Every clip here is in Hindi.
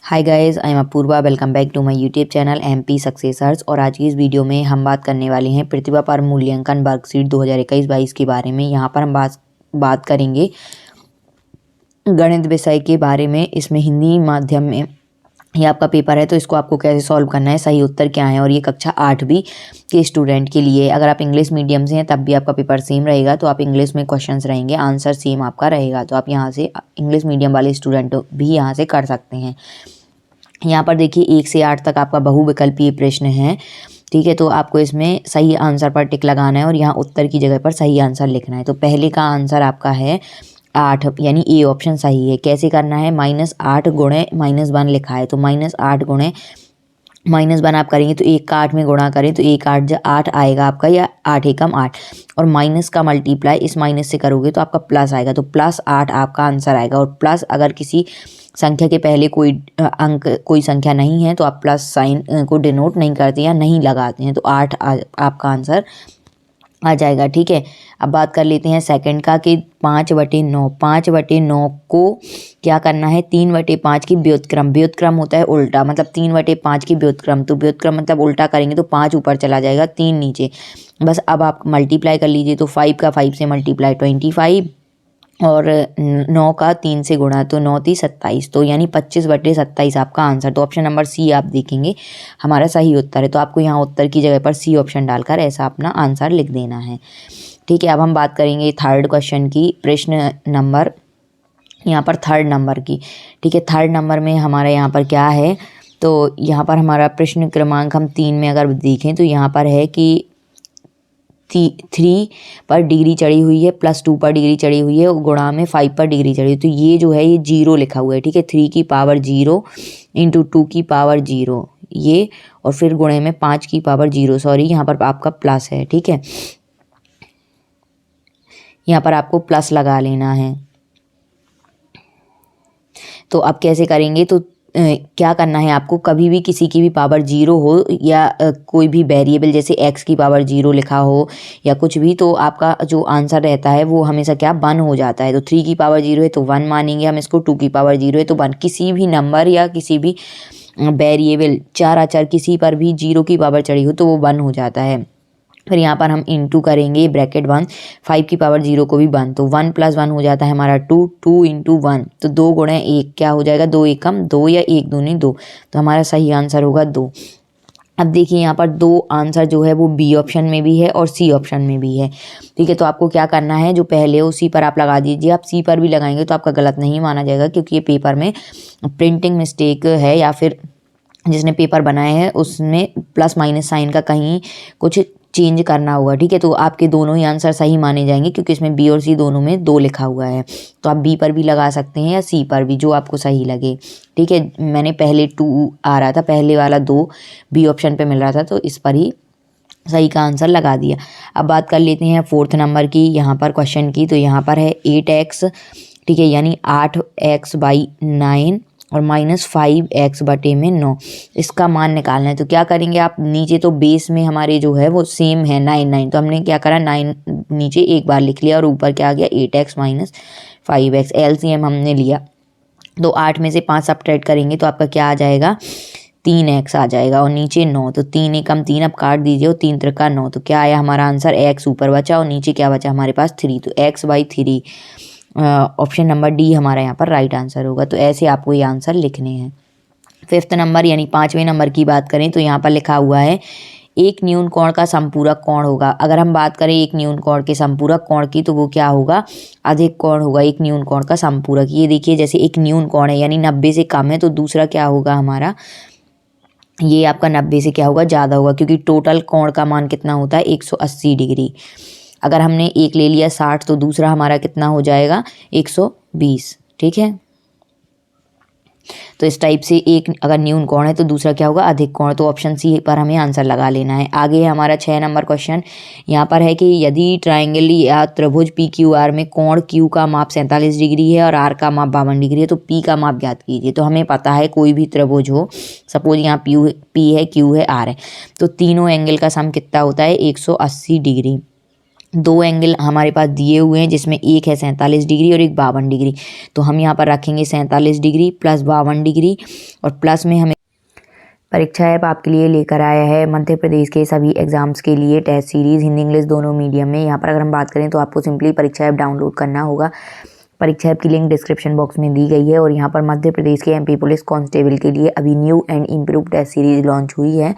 Hi guys, I am Apoorva. Welcome back to my YouTube channel MP successors. और आज की इस वीडियो में हम बात करने वाले हैं प्रतिभा पर मूल्यांकन वर्कशीट 2021-22 के बारे में। यहाँ पर हम बात करेंगे गणित विषय के बारे में। इसमें हिंदी माध्यम में ये आपका पेपर है, तो इसको आपको कैसे सॉल्व करना है, सही उत्तर क्या है। और ये कक्षा 8वीं के स्टूडेंट के लिए, अगर आप इंग्लिश मीडियम से हैं तब भी आपका पेपर सेम रहेगा। तो आप इंग्लिश में क्वेश्चंस रहेंगे, आंसर सेम आपका रहेगा। तो आप यहाँ से इंग्लिश मीडियम वाले स्टूडेंट भी यहाँ से कर सकते हैं। यहाँ पर देखिए 1 से 8 तक आपका बहुविकल्पीय प्रश्न है, ठीक है। तो आपको इसमें सही आंसर पर टिक लगाना है और यहाँ उत्तर की जगह पर सही आंसर लिखना है। तो पहले का आंसर आपका है 8, यानी ए ऑप्शन सही है। कैसे करना है, -8 गुणे -1 लिखा है, तो -8 गुणे -1 आप करेंगे तो 1 का 8 में गुणा करें तो 1 8 8 आएगा आपका, या 8 एकम 8। और माइनस का मल्टीप्लाई इस माइनस से करोगे तो आपका प्लस आएगा, तो +8 आपका आंसर आएगा। और प्लस अगर किसी संख्या के पहले कोई संख्या नहीं है तो आप प्लस साइन को डिनोट नहीं करते या नहीं लगाते हैं, तो 8 आपका आंसर आ जाएगा, ठीक है। अब बात कर लेते हैं सेकंड का कि 5/9। 5/9 को क्या करना है, 3/5 की व्युत्क्रम। व्युत्क्रम होता है उल्टा, मतलब 3/5 की व्युत्क्रम। तो व्युत्क्रम मतलब उल्टा करेंगे तो 5 ऊपर चला जाएगा, 3 नीचे। बस अब आप मल्टीप्लाई कर लीजिए, तो 5 का 5 से मल्टीप्लाई 25 और 9 का 3 से गुणा, तो 9 3 27, तो यानी 25/27 आपका आंसर। तो ऑप्शन नंबर सी आप देखेंगे हमारा सही उत्तर है। तो आपको यहाँ उत्तर की जगह पर सी ऑप्शन डालकर ऐसा अपना आंसर लिख देना है, ठीक है। अब हम बात करेंगे थर्ड क्वेश्चन की, प्रश्न नंबर यहाँ पर 3rd नंबर की, ठीक है। 3rd नंबर में हमारा यहाँ पर क्या है, तो यहाँ पर हमारा प्रश्न क्रमांक हम 3 में अगर देखें तो यहाँ पर है कि 3 पर डिग्री चढ़ी हुई है, +2 पर डिग्री चढ़ी हुई है, और गुणा में 5 पर डिग्री चढ़ी हुई है। तो ये जो है ये 0 लिखा हुआ है, ठीक है। 3 की पावर 0 × 2 की पावर 0 ये, और फिर गुणे में 5 की पावर 0, सॉरी यहाँ पर आपका प्लस है, ठीक है। यहाँ पर आपको प्लस लगा लेना है। तो अब कैसे करेंगे, तो क्या करना है आपको, कभी भी किसी की भी पावर 0 हो या कोई भी वेरिएबल जैसे x की पावर 0 लिखा हो या कुछ भी, तो आपका जो आंसर रहता है वो हमेशा क्या 1 हो जाता है। तो 3 की पावर 0 है तो 1 मानेंगे हम इसको, 2 की पावर 0 है तो 1। किसी भी नंबर या किसी भी वेरिएबल, चार अचर, किसी पर भी 0 की पावर चढ़ी हो तो वो 1 हो जाता है। फिर यहाँ पर हम इंटू करेंगे, ब्रैकेट 1, 5 की पावर 0 को भी 1, तो 1 + 1 हो जाता है हमारा 2, 2 × 1, तो 2 गुणे 1 क्या हो जाएगा, 2 एकम 2 या 1 दूनी 2, तो हमारा सही आंसर होगा 2। अब देखिए यहाँ पर 2 आंसर जो है वो बी ऑप्शन में भी है और सी ऑप्शन में भी है, ठीक है। तो आपको क्या करना है, जो पहले हो उसी पर आप लगा दीजिए। आप सी पर भी लगाएंगे तो आपका गलत नहीं माना जाएगा, क्योंकि ये पेपर में प्रिंटिंग मिस्टेक है, या फिर जिसने पेपर बनाए हैं उसमें +- साइन का कहीं कुछ चेंज करना होगा, ठीक है। तो आपके दोनों ही आंसर सही माने जाएंगे, क्योंकि इसमें बी और सी दोनों में 2 लिखा हुआ है। तो आप बी पर भी लगा सकते हैं या सी पर भी, जो आपको सही लगे, ठीक है। मैंने पहले 2 आ रहा था, पहले वाला 2 बी ऑप्शन पे मिल रहा था, तो इस पर ही सही का आंसर लगा दिया। अब बात कर लेते हैं 4th नंबर की, यहाँ पर क्वेश्चन की। तो यहाँ पर है 8x, ठीक है, यानी 8x/9 और -5x/9, इसका मान निकालना है। तो क्या करेंगे आप, नीचे तो बेस में हमारे जो है वो सेम है 9 तो हमने क्या करा, 9 नीचे एक बार लिख लिया और ऊपर क्या आ गया 8x - 5x, LCM हमने लिया। तो 8 में से 5 सब्ट्रैक्ट करेंगे तो आपका क्या आ जाएगा, 3x आ जाएगा, और नीचे 9, तो 3 एकम 3 अब काट दीजिए, और 3 त्रिका 9, तो क्या आया हमारा आंसर, x ऊपर बचा और नीचे क्या बचा हमारे पास 3, तो x/3 ऑप्शन नंबर डी हमारा यहाँ पर राइट आंसर होगा। तो ऐसे आपको ये आंसर लिखने हैं। 5th नंबर यानी 5वें नंबर की बात करें तो यहाँ पर लिखा हुआ है एक न्यून कोण का संपूरक कोण होगा। अगर हम बात करें एक न्यून कोण के संपूरक कोण की, तो वो क्या होगा, अधिक कोण होगा एक न्यून कोण का संपूरक। ये देखिए जैसे एक न्यून कोण है यानी 90 से कम है, तो दूसरा क्या होगा हमारा, ये आपका 90 से क्या होगा, ज़्यादा होगा, क्योंकि टोटल कोण का मान कितना होता है 180 डिग्री। अगर हमने एक ले लिया 60, तो दूसरा हमारा कितना हो जाएगा 120, ठीक है। तो इस टाइप से एक अगर न्यून कोण है तो दूसरा क्या होगा, अधिक कोण। तो ऑप्शन सी पर हमें आंसर लगा लेना है। आगे है हमारा 6 नंबर क्वेश्चन। यहाँ पर है कि यदि ट्राइंगल या त्रिभुज PQR में कोण Q का माप 47 डिग्री है और R का माप 52 डिग्री है, तो P का माप ज्ञात कीजिए। तो हमें पता है कोई भी त्रिभुज हो, सपोज यहाँ P है, Q है, R है, तो तीनों एंगल का सम कितना होता है 180 डिग्री। दो एंगल हमारे पास दिए हुए हैं जिसमें एक है 47 डिग्री और एक 52 डिग्री। तो हम यहाँ पर रखेंगे 47 डिग्री प्लस 52 डिग्री और प्लस में हमें परीक्षा ऐप आपके लिए लेकर आया है मध्य प्रदेश के सभी एग्जाम्स के लिए टेस्ट सीरीज़ हिंदी इंग्लिश दोनों मीडियम में। यहाँ पर अगर हम बात करें तो आपको सिंपली परीक्षा ऐप डाउनलोड करना होगा। परीक्षा ऐप की लिंक डिस्क्रिप्शन बॉक्स में दी गई है। और यहाँ पर मध्य प्रदेश के एमपी पुलिस कांस्टेबल के लिए अभी new and improve test series launch हुई है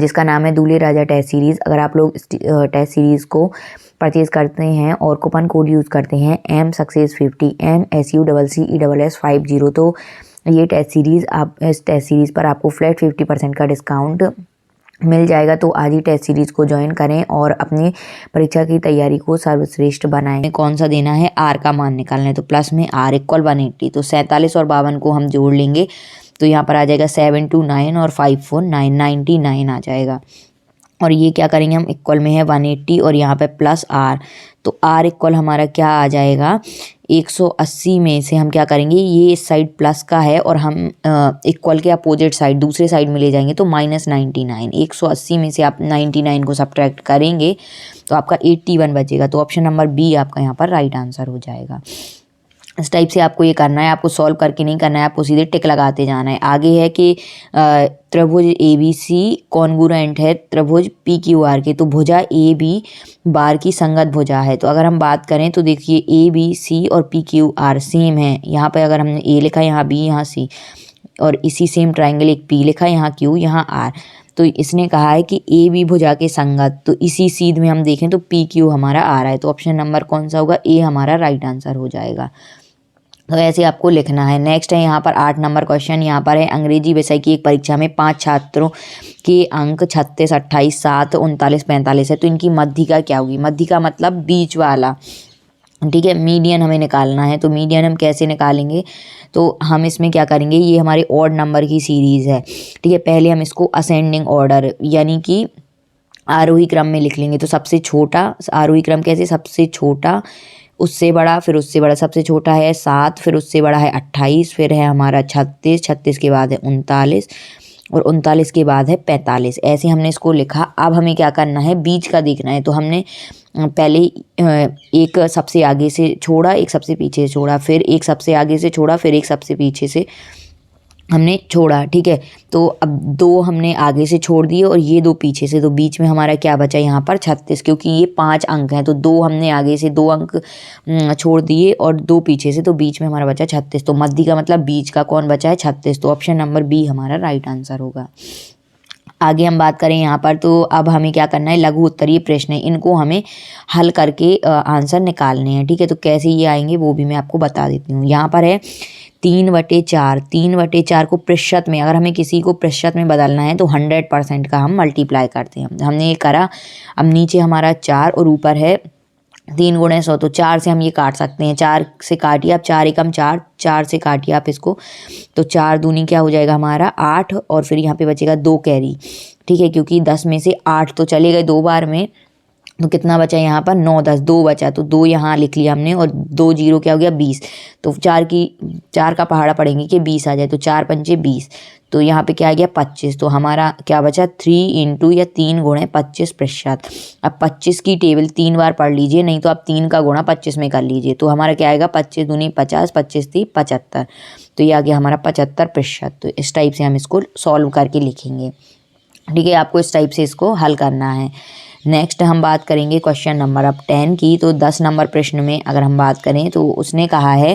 जिसका नाम है दूल्हे राजा टेस्ट सीरीज़। अगर आप लोग इस टेस्ट सीरीज़ को परचेज़ करते हैं और कूपन कोड यूज़ करते हैं MSUCCESS50 MSUCCESS50 तो ये टेस्ट सीरीज़ आप इस टेस्ट सीरीज़ पर आपको फ्लैट 50% का डिस्काउंट मिल जाएगा। तो आज ही टेस्ट सीरीज़ को ज्वाइन करें और अपनी परीक्षा की तैयारी को सर्वश्रेष्ठ बनाएं। कौन सा देना है, आर का मान निकालना है। तो प्लस में R = 180 तो 47 और 52 को हम जोड़ लेंगे तो यहाँ पर आ जाएगा 729 और 5 4 9 99 आ जाएगा। और ये क्या करेंगे हम, इक्वल में है 180 और यहाँ पे प्लस R तो R इक्वल हमारा क्या आ जाएगा 180 में से हम क्या करेंगे, ये इस साइड प्लस का है और हम इक्वल के अपोजिट साइड दूसरे साइड में ले जाएंगे तो -99। 180 में से आप 99 को सब्ट्रैक्ट करेंगे तो आपका 81 बचेगा। तो ऑप्शन नंबर बी आपका यहाँ पर राइट आंसर हो जाएगा। इस टाइप से आपको ये करना है, आपको सॉल्व करके नहीं करना है, आपको सीधे टिक लगाते जाना है। आगे है कि त्रिभुज ABC कॉन्ग्रुएंट है त्रिभुज PQR के, तो भुजा AB बार की संगत भुजा है। तो अगर हम बात करें तो देखिए ABC और PQR सेम है। यहाँ पे अगर हमने A लिखा यहाँ B यहाँ C और इसी सेम ट्राइंगल एक P लिखा यहाँ Q यहाँ R, तो इसने कहा है कि AB भुजा के संगत, तो इसी सीध में हम देखें तो PQ हमारा आ रहा है। तो ऑप्शन नंबर कौन सा होगा, A हमारा राइट आंसर हो जाएगा। तो ऐसे आपको लिखना है। नेक्स्ट है यहाँ पर 8 नंबर क्वेश्चन। यहाँ पर है अंग्रेजी विषय की एक परीक्षा में 5 छात्रों के अंक 36 28 7 39 45 है। तो इनकी मध्यिका क्या होगी, मध्यिका मतलब बीच वाला, ठीक है। मीडियन हमें निकालना है। तो मीडियन हम कैसे निकालेंगे, तो हम इसमें क्या करेंगे, ये हमारे ऑड नंबर की सीरीज़ है, ठीक है। पहले हम इसको असेंडिंग ऑर्डर यानी कि आरोही क्रम में लिख लेंगे। तो सबसे छोटा आरोही क्रम कैसे, सबसे छोटा उससे बड़ा फिर उससे बड़ा, सबसे छोटा है 7 फिर उससे बड़ा है 28 फिर है हमारा 36 36 के बाद है 39 और 39 के बाद है 45। ऐसे हमने इसको लिखा। अब हमें क्या करना है, बीच का देखना है। तो हमने पहले एक सबसे आगे से छोड़ा, एक सबसे पीछे से छोड़ा, फिर एक सबसे आगे से छोड़ा, फिर एक सबसे पीछे से हमने छोड़ा, ठीक है। तो अब 2 हमने आगे से छोड़ दिए और ये 2 पीछे से, तो बीच में हमारा क्या बचा यहाँ पर 36, क्योंकि ये 5 अंक हैं। तो 2 हमने आगे से 2 अंक छोड़ दिए और 2 पीछे से, तो बीच में हमारा बचा 36। तो मध्य का मतलब बीच का कौन बचा है 36। तो ऑप्शन नंबर बी हमारा राइट आंसर होगा। आगे हम बात करें यहाँ पर, तो अब हमें क्या करना है, लघु उत्तरीय प्रश्न है, इनको हमें हल करके आंसर निकालने हैं, ठीक है। तो कैसे ये आएंगे वो भी मैं आपको बता देती हूँ। यहाँ पर है 3/4, 3/4 को प्रतिशत में, अगर हमें किसी को प्रतिशत में बदलना है तो 100% का हम मल्टीप्लाई करते हैं। हमने ये करा। अब नीचे हमारा 4 और ऊपर है 3 × 100, तो 4 से हम ये काट सकते हैं। 4 से काटिए आप, 4 एकम 4, 4 से काटिए आप इसको, तो 4 दूनी क्या हो जाएगा हमारा 8 और फिर यहाँ पे बचेगा 2 कैरी, ठीक है। क्योंकि 10 में से 8 तो चले गए 2 बार में, तो कितना बचा यहाँ पर 9 10 2 बचा, तो 2 यहाँ लिख लिया हमने और 2 0 क्या हो गया 20। तो 4 का पहाड़ा पड़ेंगे कि 20 आ जाए, तो 4 पंचे 20, तो यहाँ पे क्या आ गया 25। तो हमारा क्या बचा 3 × 25 प्रतिशत। अब 25 की टेबल 3 बार पढ़ लीजिए, नहीं तो आप 3 का गुणा 25 में कर लीजिए। तो हमारा क्या आएगा 25 दूनी 50 25 3 75, तो ये आ गया हमारा 75%। तो इस टाइप से हम इसको सॉल्व करके लिखेंगे, ठीक है। आपको इस टाइप से इसको हल करना है। नेक्स्ट हम बात करेंगे क्वेश्चन नंबर अब 10 की। तो 10 नंबर प्रश्न में अगर हम बात करें तो उसने कहा है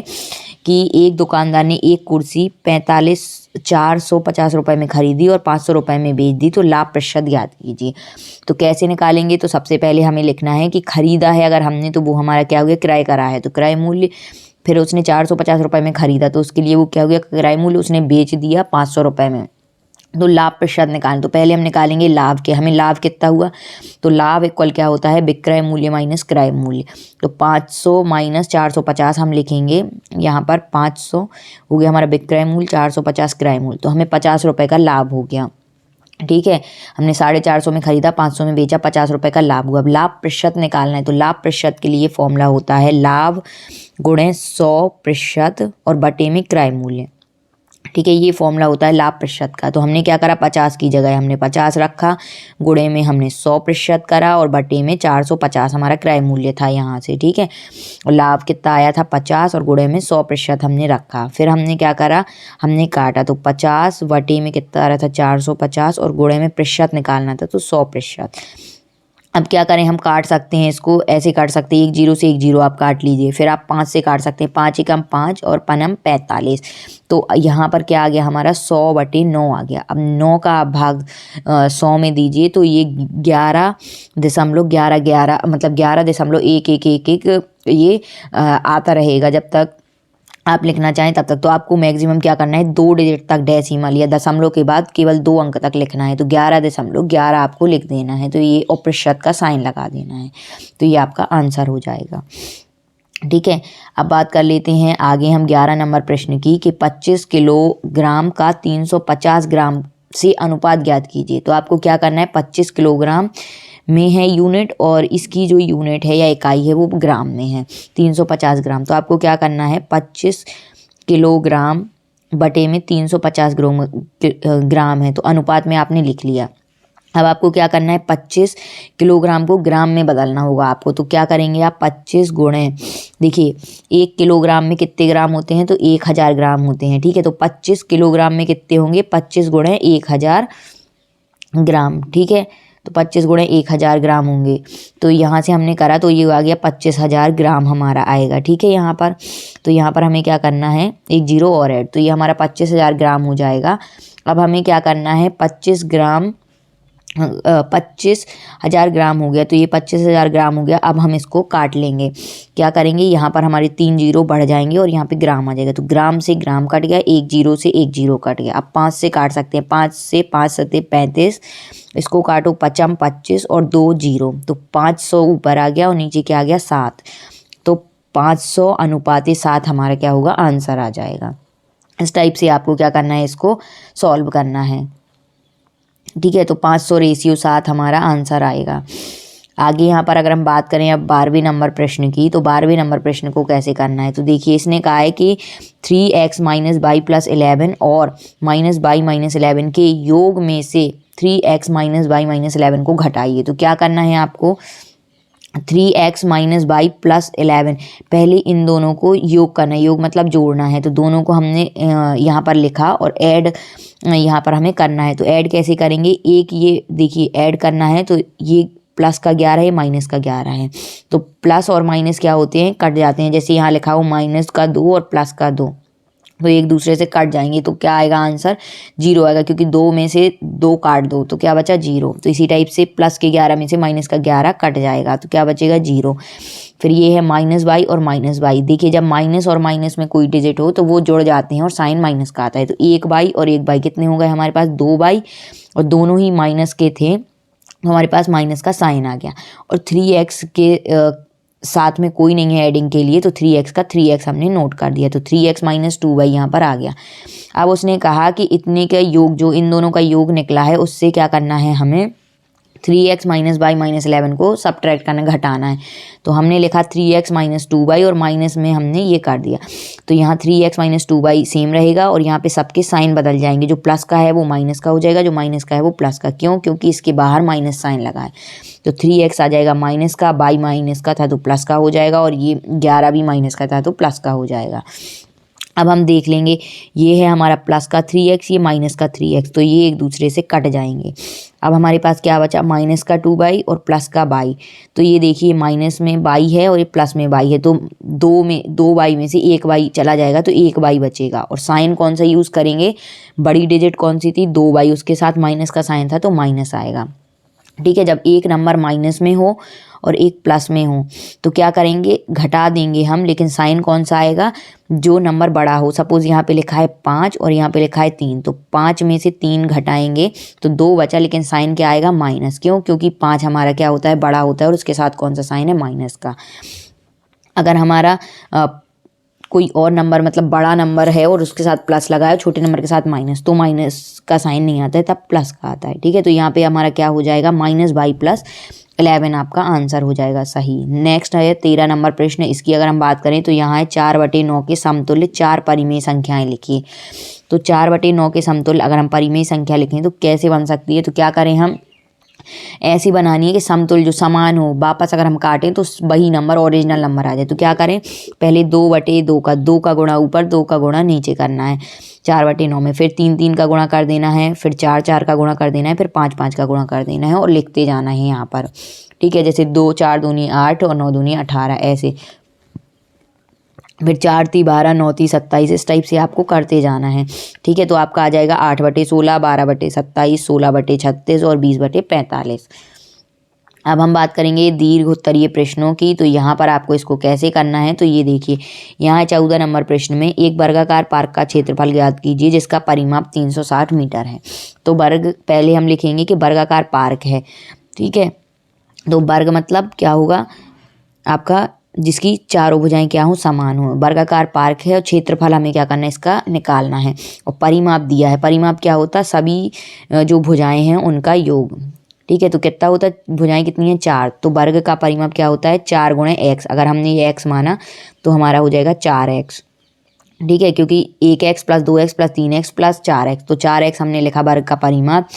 कि एक दुकानदार ने एक कुर्सी 450 रुपये में खरीदी और 500 रुपये में बेच दी, तो लाभ प्रतिशत ज्ञात कीजिए। तो कैसे निकालेंगे, तो सबसे पहले हमें लिखना है कि खरीदा है अगर हमने, तो वो हमारा क्या हो गया किराए करा है, तो किराए मूल्य। फिर उसने 450 रुपये में खरीदा, तो उसके लिए वो क्या हो गया किराए मूल्य, उसने बेच दिया 500 रुपये में। तो लाभ प्रतिशत निकालें, तो पहले हम निकालेंगे लाभ के, हमें लाभ कितना हुआ, तो लाभ इक्वल क्या होता है विक्रय मूल्य माइनस क्रय मूल्य। तो 500 माइनस 450 हम लिखेंगे यहाँ पर, 500 हो गया हमारा विक्रय मूल्य, 450 क्रय मूल्य, तो हमें 50 रुपये का लाभ हो गया, ठीक है। हमने 450 में खरीदा 500 में बेचा, 50 रुपये का लाभ हुआ। अब लाभ प्रतिशत निकालना है, तो लाभ प्रतिशत के लिए फॉर्मूला होता है लाभ गुणे 100% और बटे में क्रय मूल्य, ठीक है। ये फॉर्मूला होता है लाभ प्रतिशत का। तो हमने क्या करा, 50 की जगह हमने 50 रखा, गुणे में हमने 100% करा और बटे में 450 हमारा क्रय मूल्य था यहाँ से। ठीक है, और लाभ कितना आया था 50 और गुणे में 100% हमने रखा। फिर हमने क्या करा, हमने काटा, तो 50 बटे में कितना आ रहा था 450 और गुणे में प्रतिशत निकालना था तो 100%। अब क्या करें, हम काट सकते हैं इसको, ऐसे काट सकते हैं, 1 0 से 1 0 आप काट लीजिए। फिर आप 5 से काट सकते हैं, 5 एकम 5 और पनम 45। तो यहाँ पर क्या आ गया हमारा 100/9 आ गया। अब 9 का आप भाग 100 में दीजिए तो ये 11.11 मतलब 11.1111 ये आता रहेगा जब तक आप लिखना चाहें तब तक। तो आपको मैक्सिमम क्या करना है, 2 डिजिट तक डेसिमल या दशमलव के बाद केवल 2 अंक तक लिखना है। तो 11.11 आपको लिख देना है, तो ये और प्रतिशत का साइन लगा देना है, तो ये आपका आंसर हो जाएगा। ठीक है, अब बात कर लेते हैं आगे हम 11 नंबर प्रश्न की कि 25 किलोग्राम का 350 ग्राम से अनुपात ज्ञात कीजिए। तो आपको क्या करना है, 25 किलोग्राम में है यूनिट और इसकी जो यूनिट है या इकाई है वो ग्राम में है, 350 ग्राम। तो आपको क्या करना है, 25 किलोग्राम बटे में 350 ग्राम है, तो अनुपात में आपने लिख लिया। अब आपको क्या करना है, 25 किलोग्राम को ग्राम में बदलना होगा आपको। तो क्या करेंगे आप, 25 गुणे, देखिए 1 किलोग्राम में कितने ग्राम होते हैं, तो 1000 ग्राम होते हैं। ठीक है, तो 25 किलोग्राम में कितने होंगे, 25 गुणे 1000 ग्राम। ठीक है, तो 25 गुणे 1000 ग्राम होंगे। तो यहाँ से हमने करा तो ये आ गया 25,000 ग्राम हमारा आएगा। ठीक है, यहाँ पर तो यहाँ पर हमें क्या करना है, 1 0 और ऐड, तो ये हमारा 25,000 ग्राम हो जाएगा। अब हमें क्या करना है, 25,000 ग्राम हो गया, तो ये 25,000 ग्राम हो गया। अब हम इसको काट लेंगे, क्या करेंगे, यहाँ पर हमारे 3 0 बढ़ जाएंगे और यहाँ पे ग्राम आ जाएगा। तो ग्राम से ग्राम कट गया, 1 0 से 1 0 कट गया। अब 5 से काट सकते हैं, 5 से 5 सते 35, इसको काटो, 5 25 और 2 0, तो 500 ऊपर आ गया और नीचे क्या आ गया 7। तो 500 अनुपात 7 हमारा क्या होगा, आंसर आ जाएगा। इस टाइप से आपको क्या करना है, इसको सॉल्व करना है। ठीक है, तो 500/7 हमारा आंसर आएगा। आगे यहाँ पर अगर हम बात करें अब 12वें नंबर प्रश्न की, तो 12वें नंबर प्रश्न को कैसे करना है, तो देखिए इसने कहा है कि 3x - y + 11 और -y - 11 के योग में से 3x - y - 11 को घटाइए। तो क्या करना है आपको, 3x - y + 11, पहले इन दोनों को योग करना है, योग मतलब जोड़ना है। तो दोनों को हमने यहाँ पर लिखा और ऐड यहाँ पर हमें करना है। तो ऐड कैसे करेंगे, एक ये देखिए ऐड करना है, तो ये प्लस का 11 है, माइनस का 11 है। तो प्लस और माइनस क्या होते हैं, कट जाते हैं। जैसे यहाँ लिखा हो माइनस का 2 और प्लस का 2, तो एक दूसरे से कट जाएंगे। तो क्या आएगा आंसर, 0 आएगा, क्योंकि 2 में से 2 काट दो तो क्या बचा 0। तो इसी टाइप से प्लस के 11 में से माइनस का 11 कट जाएगा, तो क्या बचेगा 0। फिर ये है -y और -y। देखिए जब माइनस और माइनस में कोई डिजिट हो तो वो जुड़ जाते हैं और साइन माइनस का आता है। तो 1y और 1y कितने हो गए हमारे पास, 2y, और दोनों ही माइनस के थे, हमारे पास माइनस का साइन आ गया। और 3x के साथ में कोई नहीं है एडिंग के लिए, तो 3x का 3x हमने नोट कर दिया। तो 3x - 2y यहाँ पर आ गया। अब उसने कहा कि इतने का योग, जो इन दोनों का योग निकला है उससे क्या करना है, हमें 3x - y - 11 को सब्ट्रैक्ट करना, घटाना है। तो हमने लिखा 3x - 2y और माइनस में हमने ये कर दिया। तो यहाँ 3x - 2y सेम रहेगा और यहाँ पे सबके साइन बदल जाएंगे। जो प्लस का है वो माइनस का हो जाएगा, जो माइनस का है वो प्लस का। क्यों, क्योंकि इसके बाहर माइनस साइन लगा है। तो 3x आ जाएगा माइनस का, y माइनस का था तो प्लस का हो जाएगा, और ये 11 भी माइनस का था तो प्लस का हो जाएगा। अब हम देख लेंगे, ये है हमारा प्लस का 3x, ये माइनस का 3x, तो ये एक दूसरे से कट जाएंगे। अब हमारे पास क्या बचा, माइनस का 2y और प्लस का y। तो ये देखिए माइनस में y है और ये प्लस में y है, तो 2y में से 1y चला जाएगा तो 1y बचेगा। और साइन कौन सा यूज़ करेंगे, बड़ी डिजिट कौन सी थी, 2y, उसके साथ माइनस का साइन था तो माइनस आएगा। ठीक है, जब एक नंबर माइनस में हो और एक प्लस में हो तो क्या करेंगे, घटा देंगे हम, लेकिन साइन कौन सा आएगा, जो नंबर बड़ा हो। सपोज़ यहाँ पे लिखा है 5 और यहाँ पे लिखा है 3, तो 5 में से 3 घटाएंगे तो 2 बचा, लेकिन साइन क्या आएगा, माइनस। क्यों, क्योंकि 5 हमारा क्या होता है, बड़ा होता है, और उसके साथ कौन सा साइन है, माइनस का। अगर हमारा कोई और नंबर मतलब बड़ा नंबर है और उसके साथ प्लस लगा है, छोटे नंबर के साथ माइनस, तो माइनस का साइन नहीं आता है, तब प्लस का आता है। ठीक है, तो यहाँ पे हमारा क्या हो जाएगा, -y + 11 आपका आंसर हो जाएगा सही। नेक्स्ट है 13 नंबर प्रश्न। इसकी अगर हम बात करें तो यहाँ है 4/9 के समतुल्य 4 परिमेय संख्याएं लिखिए। तो 4/9 के समतुल्य अगर हम परिमेय संख्या लिखें तो कैसे बन सकती है, तो क्या करें हम, ऐसी बनानी है कि समतुल्य जो समान हो, वापस अगर हम काटें तो वही नंबर ओरिजिनल नंबर आ जाए। तो क्या करें, पहले 2/2 का 2 का गुणा ऊपर 2 का गुणा नीचे करना है 4/9 में, फिर 3 का गुणा कर देना है, फिर 4 का गुणा कर देना है, फिर 5 का गुणा कर देना है और लिखते जाना है यहाँ पर। ठीक है, जैसे 2 4 दूनी 8 और 9 दूनी 18 ऐसे, फिर 4 × 12 9 × 27 इस टाइप से आपको करते जाना है। ठीक है, तो आपका आ जाएगा 8/16, 12/27, 16/36 और 20/45। अब हम बात करेंगे दीर्घ उत्तरीय प्रश्नों की। तो यहाँ पर आपको इसको कैसे करना है, तो ये देखिए, यहाँ 14 नंबर प्रश्न में एक वर्गाकार पार्क का क्षेत्रफल ज्ञात कीजिए जिसका परिमाप 360 मीटर है। तो वर्ग पहले हम लिखेंगे कि वर्गाकार पार्क है। ठीक है, तो वर्ग मतलब क्या होगा आपका, जिसकी चारों भुजाएं क्या हो, समान हो। वर्गाकार पार्क है और क्षेत्रफल हमें क्या करना है, इसका निकालना है। और परिमाप दिया है, परिमाप क्या होता है, सभी जो भुजाएं हैं उनका योग। ठीक है, तो कितना होता है, भुजाएं कितनी हैं, 4। तो वर्ग का परिमाप क्या होता है, 4 × x। अगर हमने ये x माना तो हमारा हो जाएगा 4x। ठीक है, क्योंकि 1x + 2x + 3x + 4x, तो 4x हमने लिखा वर्ग का परिमाप।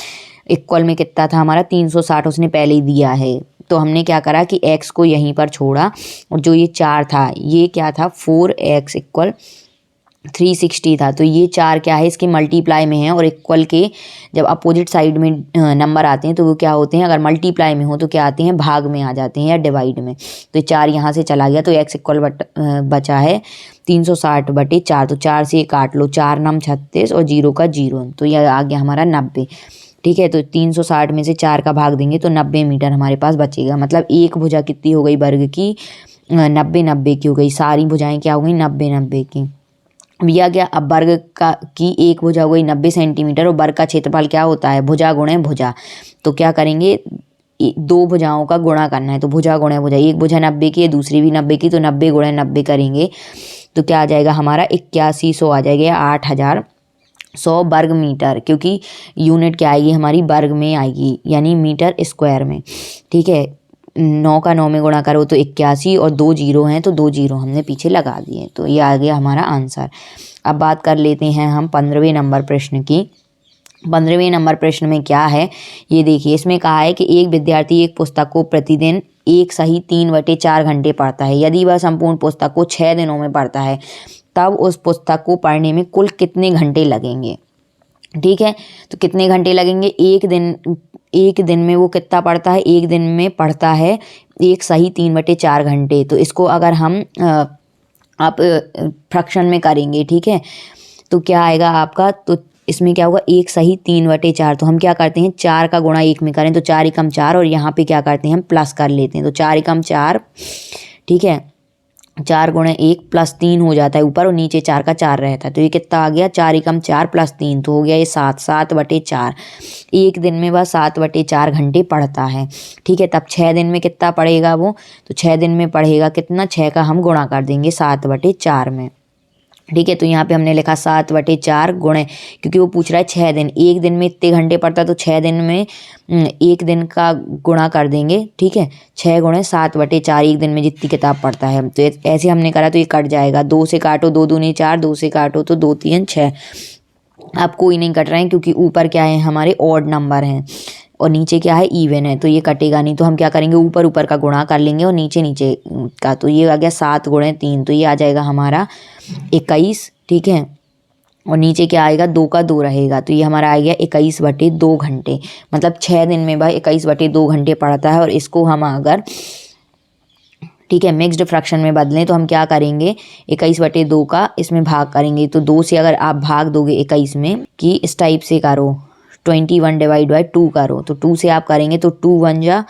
इक्वल में कितना था हमारा 360, उसने पहले ही दिया है। तो हमने क्या करा कि x को यहीं पर छोड़ा और जो ये 4 था ये क्या था, 4x = 360 था। तो ये 4 क्या है, इसके मल्टीप्लाई में है। और इक्वल के जब अपोजिट साइड में नंबर आते हैं तो वो क्या होते हैं, अगर मल्टीप्लाई में हो तो क्या आते हैं, भाग में आ जाते हैं या डिवाइड में। तो 4 यहाँ से चला गया, तो x = बचा है 360/4। तो 4 से काट लो, 4 9 36 और 0 का 0, तो यह आ गया हमारा 90। ठीक है, तो 360 में से 4 का भाग देंगे तो 90 मीटर हमारे पास बचेगा। मतलब एक भुजा कितनी हो गई वर्ग की, 90 की हो गई। सारी भुजाएं क्या हो गई, 90 की। अब यह गया, अब वर्ग का की एक भुजा हो गई 90 सेंटीमीटर और वर्ग का क्षेत्रफल क्या होता है, भुजा गुणे भुजा। तो क्या करेंगे, 2 भुजाओं का गुणा करना है। तो भुजा गुणे भुजा, एक भुजा 90 की है, दूसरी भी 90 की, तो 90 × 90 करेंगे तो क्या आ जाएगा हमारा 8100 आ जाएगा, 8100 वर्ग मीटर। क्योंकि यूनिट क्या आएगी हमारी, वर्ग में आएगी, यानी मीटर स्क्वायर में। ठीक है, 9 का 9 में गुणा करो तो 81 और 2 0 हैं तो 2 0 हमने पीछे लगा दिए। तो ये आ गया हमारा आंसर। अब बात कर लेते हैं हम 15वें नंबर प्रश्न की। 15वें नंबर प्रश्न में क्या है, ये देखिए, इसमें कहा है कि एक विद्यार्थी एक पुस्तक को प्रतिदिन एक सही 3/4 घंटे पढ़ता है। यदि वह संपूर्ण पुस्तक को 6 दिनों में पढ़ता है तब उस पुस्तक को पढ़ने में कुल कितने घंटे लगेंगे। ठीक है, तो कितने घंटे लगेंगे, एक दिन में वो कितना पढ़ता है, एक दिन में पढ़ता है एक सही 3/4 घंटे। तो इसको अगर हम आप फ्रैक्शन में करेंगे, ठीक है, तो क्या आएगा आपका, तो इसमें क्या होगा, एक सही 3/4। तो हम क्या करते हैं, 4 का गुणा 1 में करें तो 4 × 4 और यहाँ पे क्या करते हैं हम प्लस कर लेते हैं। तो 4 × 4, ठीक है, 4 × 1 + 3 हो जाता है ऊपर और नीचे 4 का 4 रहता है। तो ये कितना आ गया, 4 × 4 + 3, तो हो गया ये 7/4। एक दिन में वह 7/4 घंटे पढ़ता है। ठीक है, तब 6 दिन में कितना पढ़ेगा वो, तो 6 दिन में पढ़ेगा कितना, 6 का हम गुणा कर देंगे 7/4 में। ठीक है, तो यहाँ पे हमने लिखा 7/4 गुणे, क्योंकि वो पूछ रहा है 6 दिन, एक दिन में इतने घंटे पढ़ता है तो 6 दिन में एक दिन का गुणा कर देंगे। ठीक है, 6 × 7/4 एक दिन में जितनी किताब पढ़ता है। तो ऐसे हमने करा तो ये कट जाएगा, 2 से काटो 2 दूनी 4, 2 से काटो तो 2 3 6। अब कोई नहीं कट रहे हैं क्योंकि ऊपर क्या है हमारे ऑड नंबर हैं और नीचे क्या है इवन है, तो ये कटेगा नहीं। तो हम क्या करेंगे, ऊपर ऊपर का गुणा कर लेंगे और नीचे नीचे का। तो ये आ गया 7 × 3, तो ये आ जाएगा हमारा 21। ठीक है, और नीचे क्या आएगा, 2 का 2 रहेगा, तो ये हमारा आ गया 21/2 घंटे। मतलब 6 दिन में भाई 21/2 घंटे पढ़ता है। और इसको हम अगर, ठीक है, मिक्स्ड फ्रैक्शन में बदलें तो हम क्या करेंगे, 21/2 का इसमें भाग करेंगे। तो 2 से अगर आप भाग दोगे 21 में, कि इस टाइप से करो, 21/2 करो, तो 2 से आप करेंगे तो 2 1 जा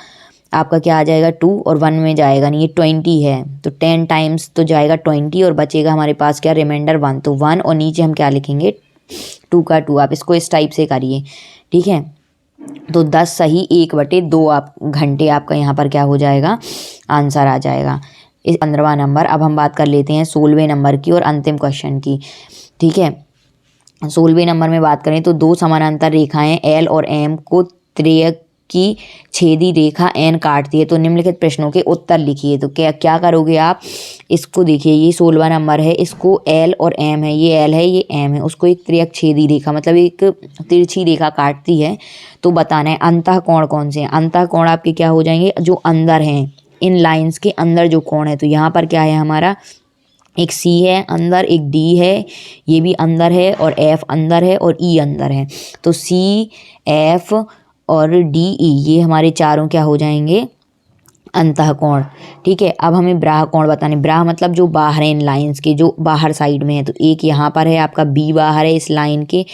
आपका क्या आ जाएगा 2 और 1 में जाएगा नहीं, ये 20 है तो 10 टाइम्स तो जाएगा 20 और बचेगा हमारे पास क्या, रिमाइंडर 1, तो 1 और नीचे हम क्या लिखेंगे 2 का 2। आप इसको इस टाइप से करिए। ठीक है, तो 10 सही 1/2 आप घंटे आपका यहाँ पर क्या हो जाएगा, आंसर आ जाएगा। इस 15वां नंबर। अब हम बात कर लेते हैं 16वें नंबर की और अंतिम क्वेश्चन की। ठीक है, 16वें नंबर में बात करें तो 2 समानांतर रेखाएं L और M को की छेदी रेखा एन काटती है तो निम्नलिखित प्रश्नों के उत्तर लिखिए। तो क्या क्या करोगे आप, इसको देखिए ये 16वां नंबर है, इसको एल और एम है, ये एल है ये एम है, उसको एक त्रियक छेदी रेखा मतलब एक तिरछी रेखा काटती है। तो बताना है अंतः कोण कौन से हैं। अंतः कोण आपके क्या हो जाएंगे, जो अंदर हैं, इन लाइंस के अंदर जो कोण है। तो यहाँ पर क्या है हमारा, एक सी है अंदर, एक डी है, ये भी अंदर है, और एफ अंदर है, और ई अंदर है। तो सी, एफ और डी, ई ये हमारे चारों क्या हो जाएंगे, अंतःकोण। ठीक है, अब हमें ब्राह कोण बताने। ब्राह मतलब जो बाहर है, इन लाइंस के जो बाहर साइड में है। तो एक यहाँ पर है आपका बी बाहर है इस लाइन के,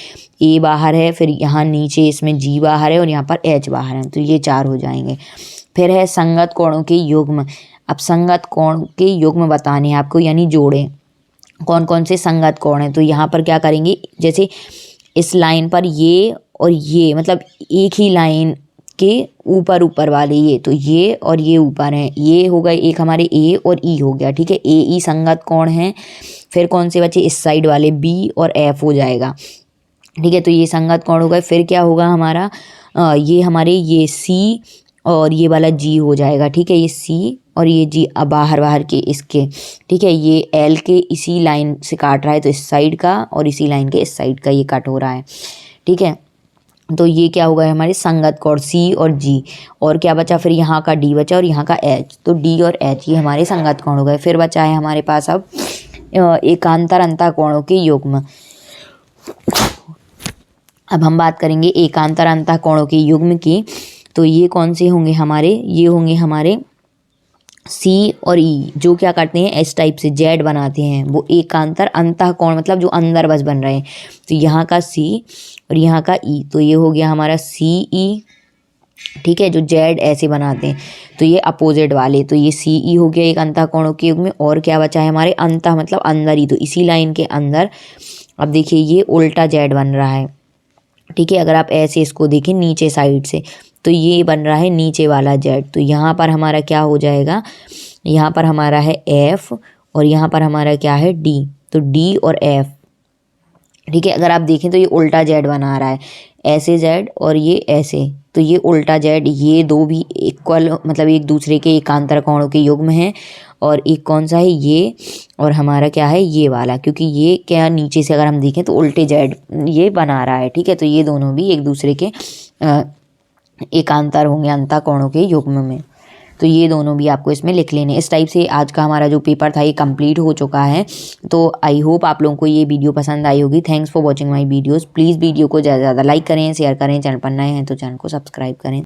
ए बाहर है, फिर यहाँ नीचे इसमें जी बाहर है, और यहाँ पर एच बाहर है। तो ये 4 हो जाएंगे। फिर है संगत कोणों के युग्म। अब संगत कोण के युग्म बताने हैं आपको, यानी जोड़े कौन कौन से संगत कोण हैं। तो यहाँ पर क्या करेंगे, जैसे इस लाइन पर ये और ये मतलब एक ही लाइन के ऊपर ऊपर वाले ये, तो ये और ये ऊपर हैं, ये हो गए एक हमारे ए और ई हो गया। ठीक है, ए ई संगत कोण हैं। फिर कौन से बचे, इस साइड वाले बी और एफ हो जाएगा। ठीक है, तो ये संगत कोण हो गए। फिर क्या होगा हमारा, ये हमारे ये सी और ये वाला जी हो जाएगा। ठीक है, ये सी और ये जी बाहर बाहर के इसके। ठीक है, ये एल के इसी लाइन से काट रहा है, तो इस साइड का, और इसी लाइन के इस साइड का ये कट हो रहा है। ठीक है, तो ये क्या होगा हमारे संगत कोण सी और जी। और क्या बचा, फिर यहाँ का डी बचा और यहाँ का एच। तो डी और एच ये हमारे संगत कोण हो गए। फिर बचा है हमारे पास अब एकांतर अंतःकोणों के युग्म। अब हम बात करेंगे एकांतर अंतःकोणों के युग्म की। तो ये कौन से होंगे हमारे, ये होंगे हमारे सी और ई, जो क्या करते हैं एस टाइप से जेड बनाते हैं, वो एकांतर अंतःकोण मतलब जो अंदर बस बन रहे हैं। तो यहाँ का सी और यहाँ का ई, तो ये हो गया हमारा सी ई। ठीक है, जो जेड ऐसे बनाते हैं, तो ये अपोजिट वाले, तो ये सी ई हो गया एक अंतःकोणों के युग में। और क्या बचा है हमारे, अंतः मतलब अंदर ही, तो इसी लाइन के अंदर। अब देखिए ये उल्टा जेड बन रहा है। ठीक है, अगर आप ऐसे इसको देखें नीचे साइड से, तो ये बन रहा है नीचे वाला जेड। तो यहाँ पर हमारा क्या हो जाएगा, यहाँ पर हमारा है एफ और यहाँ पर हमारा क्या है डी। तो डी और एफ। ठीक है, अगर आप देखें तो ये उल्टा जेड बना रहा है, ऐसे जेड और ये ऐसे, तो ये उल्टा जेड। ये दो भी इक्वल मतलब एक दूसरे के एकांतर कोणों के युग्म हैं। और एक कौन सा है, ये, और हमारा क्या है ये वाला, क्योंकि ये क्या नीचे से अगर हम देखें तो उल्टे जेड ये बना रहा है। ठीक है, तो ये दोनों भी एक दूसरे के एकांतर होंगे अंतःकोणों के युग्म में। तो ये दोनों भी आपको इसमें लिख लेने। इस टाइप से आज का हमारा जो पेपर था ये कंप्लीट हो चुका है। तो आई होप आप लोगों को ये वीडियो पसंद आई होगी। Thanks for watching my videos. Please video को ज़्यादा से ज़्यादा लाइक करें, शेयर करें, चैनल पर नए हैं तो चैनल को सब्सक्राइब करें।